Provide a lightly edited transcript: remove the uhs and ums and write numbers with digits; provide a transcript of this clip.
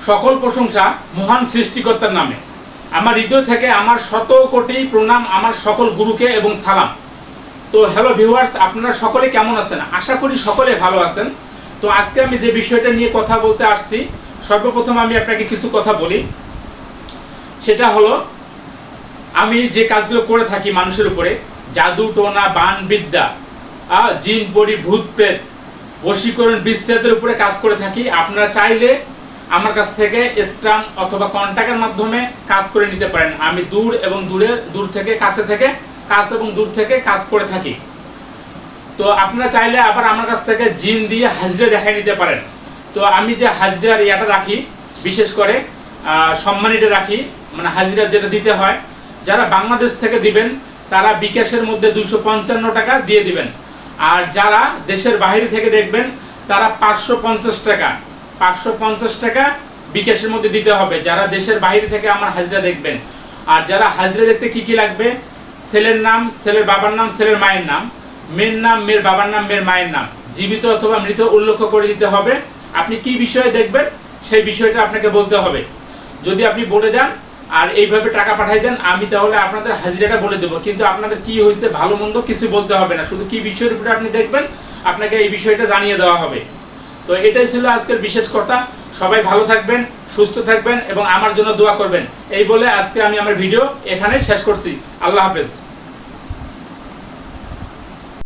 সকল প্রশংসা মহান সৃষ্টিকর্তার নামে। আমার হৃদয় থেকে আমার শত কোটি প্রণাম আমার সকল গুরুকে এবং সালাম। তো হ্যালো ভিউয়ার্স, আপনারা সকলে কেমন আছেন? আশা করি সকলে ভালো আছেন। তো আজকে আমি যে বিষয়টা নিয়ে কথা বলতে আসছি, সর্বপ্রথম আমি আপনাকে কিছু কথা বলি। সেটা হলো, আমি যে কাজগুলো করে থাকি মানুষের উপরে, জাদু টোনা বান বিদ্যা, জিন পরি ভূত প্রেত বশীকরণ বিচ্ছেদের উপরে কাজ করে থাকি। আপনারা চাইলে আমার কাছ থেকে স্ট্যাম্প অথবা কন্ট্যাক্টের মাধ্যমে কাজ করে নিতে পারেন। আমি দূর এবং দূর থেকে কাছে থেকে কাছ এবং দূর থেকে কাজ করে থাকি। তো আপনারা চাইলে আবার আমার কাছ থেকে জিন দিয়ে হাজিরা দেখাই নিতে পারেন। তো আমি যে হাজিরার ইয়াটা রাখি, বিশেষ করে সম্মানিটা রাখি, মানে হাজিরা যেটা দিতে হয়, যারা বাংলাদেশ থেকে দিবেন তারা বিকাশের মধ্যে 255 টাকা দিয়ে দিবেন। আর যারা দেশের বাইরে থেকে দেখবেন তারা 550 টাকা বিকাশের মধ্যে দিতে হবে, যারা দেশের বাইরে থেকে আমার হাজিরা দেখবেন। আর যারা হাজিরা দেখতে কি কি লাগবে, ছেলের নাম, ছেলের বাবার নাম, ছেলের মায়ের নাম, মেয়ের নাম, মেয়ের বাবার নাম, মেয়ের মায়ের নাম, জীবিত অথবা মৃত উল্লেখ করে দিতে হবে। আপনি কি বিষয়ে দেখবেন সেই বিষয়টা আপনাকে বলতে হবে। যদি আপনি বলে দেন আর এইভাবে টাকা পাঠাই দেন, আমি তাহলে আপনাদের হাজিরাটা বলে দেবো। কিন্তু আপনাদের কি হয়েছে ভালো মন্দ কিছু বলতে হবে না, শুধু কি বিষয়ের উপরে আপনি দেখবেন আপনাকে এই বিষয়টা জানিয়ে দেওয়া হবে। তো এটাই ছিল আজকের বিশেষ কথা। সবাই ভালো থাকবেন, সুস্থ থাকবেন এবং আমার জন্য দোয়া করবেন। এই বলে আজকে আমি আমার ভিডিও এখানে শেষ করছি। আল্লাহ হাফেজ।